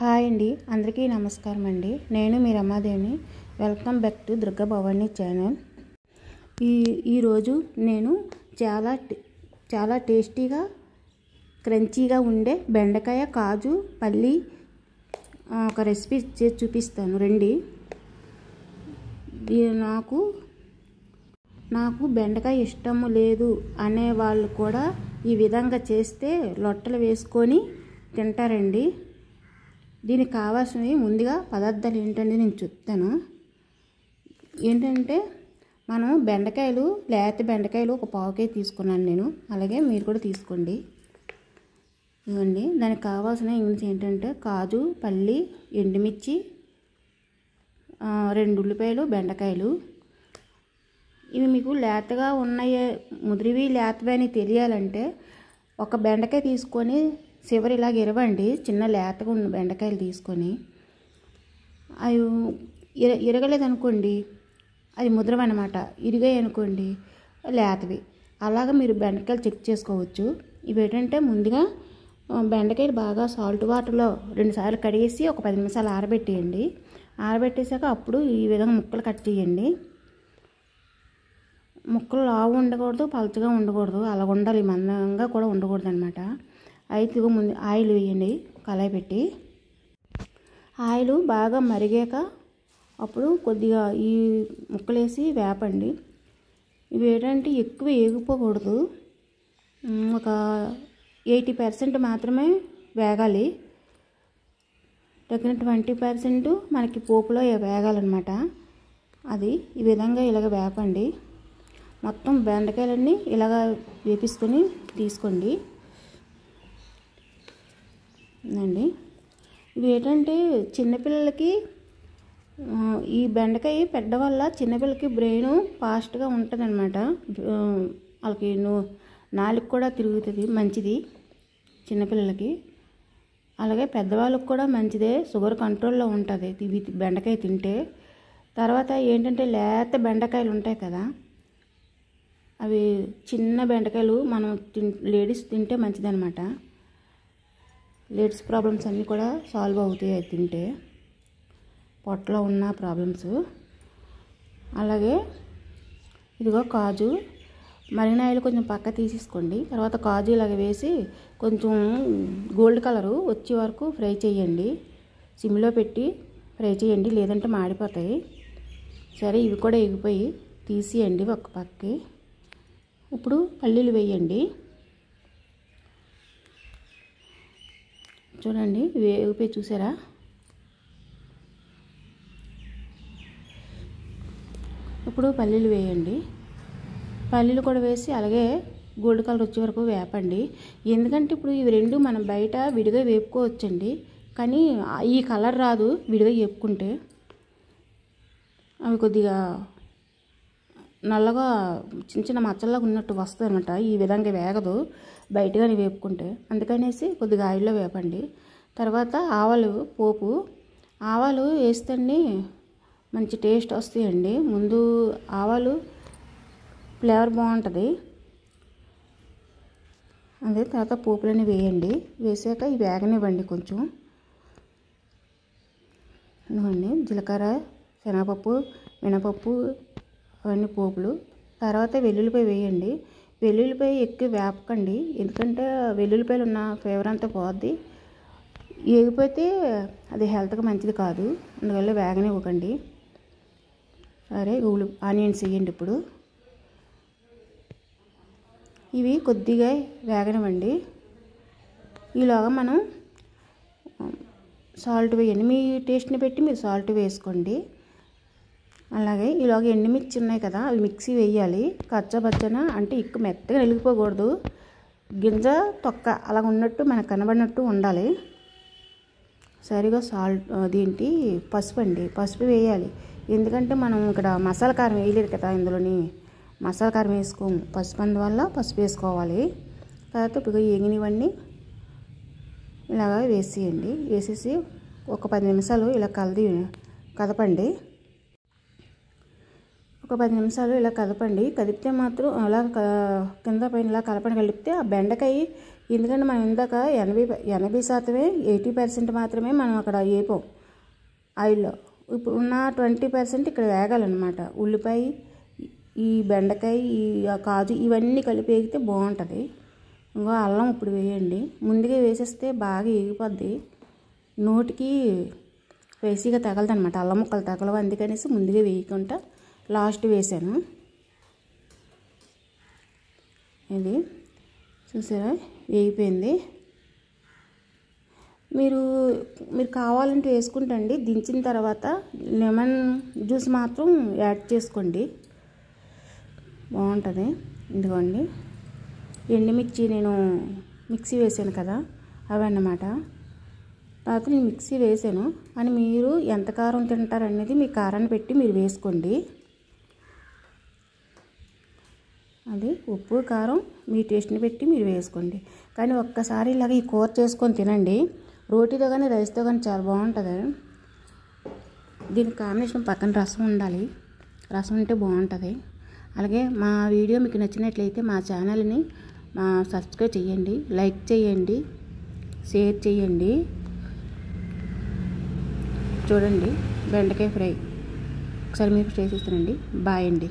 Hi అండి, అందరికీ నమస్కారం అండి. నేను మీ రమాదేవిని. Welcome back to Durga Bhavani channel. ఈరోజు నేను చాలా టేస్టీగా క్రంచీగా ఉండే బెండకాయ కాజు పల్లి ఒక రెసిపీ చేసి చూపిస్తాను రండి. నాకు బెండకాయ ఇష్టము లేదు అనే వాళ్ళు కూడా ఈ విధంగా చేస్తే లొట్టలు వేసుకొని తింటారండి. దీనికి కావాల్సినవి ముందుగా పదార్థాలు ఏంటంటే నేను చెప్తాను. ఏంటంటే మనం లేత బెండకాయలు ఒక పావు కేజీ తీసుకున్నాను నేను. అలాగే మీరు కూడా తీసుకోండి. ఇవ్వండి, దానికి కావాల్సిన ఇంగ్రీడియంట్స్ ఏంటంటే కాజు పల్లి ఎండుమిర్చి 2 ఉల్లిపాయలు బెండకాయలు. ఇవి మీకు లేతగా ఉన్నాయి ముదిరివి లేతవి అని తెలియాలంటే ఒక బెండకాయ తీసుకొని చివరి ఇలాగ ఇరవండి. చిన్న లేతగా ఉన్న బెండకాయలు తీసుకొని అవి ఇరగలేదనుకోండి అది ముద్రవన్నమాట. ఇరిగాయి అనుకోండి లేతవి. అలాగ మీరు బెండకాయలు చెక్ చేసుకోవచ్చు. ఇవి ఏంటంటే ముందుగా బెండకాయలు బాగా సాల్ట్ వాటర్లో 2 సార్లు కడిగేసి ఒక 10 నిమిషాలు ఆరబెట్టేయండి. ఆరబెట్టేసాక అప్పుడు ఈ విధంగా ముక్కలు కట్ చేయండి. ముక్కలు లావు ఉండకూడదు, పలచగా ఉండకూడదు, అలా ఉండాలి. మందంగా కూడా ఉండకూడదు అనమాట. అయితే ముందు ఆయిల్ వేయండి. కళాయి పెట్టి ఆయిల్ బాగా మరిగాక అప్పుడు కొద్దిగా ఈ ముక్కలు వేసి వేపండి. ఇవి ఏంటంటే ఎక్కువ ఏగిపోకూడదు, ఒక 80% మాత్రమే వేగాలి. తగిన 20% మనకి పోపులో వేగాలన్నమాట. అది ఈ విధంగా ఇలాగ వేపండి. మొత్తం బెండకాయలన్నీ ఇలాగ వేపించుకొని తీసుకోండి అండి. ఇవి ఏంటంటే చిన్నపిల్లలకి ఈ బెండకాయ పెట్టడం వల్ల చిన్నపిల్లలకి బ్రెయిన్ ఫాస్ట్గా ఉంటుంది అనమాట. వాళ్ళకి నాలుగు కూడా తిరుగుతుంది, మంచిది చిన్నపిల్లలకి. అలాగే పెద్దవాళ్ళకి కూడా మంచిదే, షుగర్ కంట్రోల్లో ఉంటుంది ఇవి బెండకాయ తింటే. తర్వాత ఏంటంటే లేత బెండకాయలు ఉంటాయి కదా, అవి చిన్న బెండకాయలు మనం లేడీస్ తింటే మంచిదన్నమాట. లేడీస్ ప్రాబ్లమ్స్ అన్నీ కూడా సాల్వ్ అవుతాయి అది తింటే, పొట్టలో ఉన్న ప్రాబ్లమ్స్. అలాగే ఇదిగో కాజు మరిగిన ఆయిల్ కొంచెం పక్క తీసేసుకోండి. తర్వాత కాజు ఇలాగ వేసి కొంచెం గోల్డ్ కలరు వచ్చే వరకు ఫ్రై చేయండి. సిమ్లో పెట్టి ఫ్రై చేయండి, లేదంటే మాడిపోతాయి. సరే, ఇవి కూడా ఎగిపోయి తీసేయండి ఒక పక్కకి. ఇప్పుడు పల్లీలు వేయండి. చూడండి, వేగిపోయి చూసారా. ఇప్పుడు పల్లీలు వేయండి. పల్లీలు కూడా వేసి అలాగే గోల్డ్ కలర్ వచ్చే వరకు వేపండి. ఎందుకంటే ఇప్పుడు ఇవి రెండు మనం బయట విడిగా వేపుకోవచ్చండి, కానీ ఈ కలర్ రాదు విడిగా వేపుకుంటే. అవి కొద్దిగా నల్లగా చిన్న చిన్న మచ్చల్లాగా ఉన్నట్టు వస్తుంది అనమాట. ఈ విధంగా వేగదు బయటగానే వేపుకుంటే. అందుకనేసి కొద్దిగా ఆయిల్లో వేపండి. తర్వాత పోపు ఆవాలు వేస్తే మంచి టేస్ట్ వస్తాయండి. ముందు ఆవాలు ఫ్లేవర్ బాగుంటుంది. అదే తర్వాత పోపులన్నీ వేయండి. వేసాక ఇవి వేగనివ్వండి కొంచెం. ఇవ్వండి జీలకర్ర, శనగపప్పు, మినపప్పు అవన్నీ పోపులు. తర్వాత వెల్లుల్లిపాయ వేయండి. వెల్లుల్లిపాయ ఎక్కువ వేపకండి, ఎందుకంటే వెల్లుల్లిపాయలు ఉన్న ఫ్లేవర్ అంతా పోద్ది. వేగిపోతే అది హెల్త్కి మంచిది కాదు, అందువల్ల వేగనివ్వకండి. సరే, ఆనియన్స్ వేయండి. ఇప్పుడు ఇవి కొద్దిగా వేగనివ్వండి. ఈలోగా మనం సాల్ట్ వేయండి. మీ టేస్ట్ని పెట్టి మీరు సాల్ట్ వేసుకోండి. అలాగే ఈలోగా ఎండుమిర్చి ఉన్నాయి కదా, అవి మిక్సీ వేయాలి. కచ్చబచ్చన అంటే ఎక్కువ మెత్తగా నలిగిపోకూడదు, గింజ తొక్క అలా ఉన్నట్టు మనకు కనబడినట్టు ఉండాలి. సరిగా పసుపు అండి, పసుపు వేయాలి. ఎందుకంటే మనం ఇక్కడ మసాలా కారం వేయలేదు కదా, ఇందులోని మసాలా కారం వేసుకోము, పసుపు అందువల్ల పసుపు వేసుకోవాలి. తర్వాత ఇప్పుడు ఎగినివన్నీ ఇలాగ వేసేయండి. వేసేసి ఒక 10 నిమిషాలు ఇలా కదపండి. ఒక 10 నిమిషాలు ఇలా కదపండి. కదిపితే మాత్రం అలా కింద పైన ఇలా కలిపితే ఆ బెండకాయ ఎందుకంటే మనం ఇందాక 80% 80% మాత్రమే మనం అక్కడ వేపాం ఆయిల్లో. ఇప్పుడు ఉన్న 20% ఇక్కడ వేగాలన్నమాట. ఉల్లిపాయ, ఈ బెండకాయ, ఈ కాజు ఇవన్నీ కలిపి వేగితే బాగుంటుంది. ఇంకో అల్లం ఇప్పుడు వేయండి. ముందుగా వేసేస్తే బాగా వేగిపోద్ది, నోటికి స్పైసీగా తగలదనమాట, అల్లం ముక్కలు తగలవు. అందుకనేసి ముందుగా వేయకుండా లాస్ట్ వేసాను. ఇది చూసారా వేగిపోయింది. మీరు కావాలంటే వేసుకుంటండి. దించిన తర్వాత లెమన్ జ్యూస్ మాత్రం యాడ్ చేసుకోండి, బాగుంటుంది. ఇదిగోండి ఎండుమిర్చి నేను మిక్సీ వేసాను కదా, అవి అన్నమాట. తర్వాత నేను మిక్సీ వేసాను అని మీరు ఎంత కారం తింటారనేది మీ కారాన్ని పెట్టి మీరు వేసుకోండి. అది ఉప్పు కారం మీ టేస్ట్ని పెట్టి మీరు వేసుకోండి. కానీ ఒక్కసారి ఇలాగ ఈ కూర చేసుకొని తినండి, రోటీతో కానీ రైస్తో కానీ చాలా బాగుంటుంది. దీనికి కాంబినేషన్ పక్కన రసం ఉండాలి, రసం ఉంటే బాగుంటుంది. అలాగే మా వీడియో మీకు నచ్చినట్లయితే మా ఛానల్ని సబ్స్క్రైబ్ చేయండి, లైక్ చేయండి, షేర్ చేయండి. చూడండి బెండకాయ ఫ్రై ఒకసారి మీరు చేసి ఇస్తానండి. బాయ్ అండి.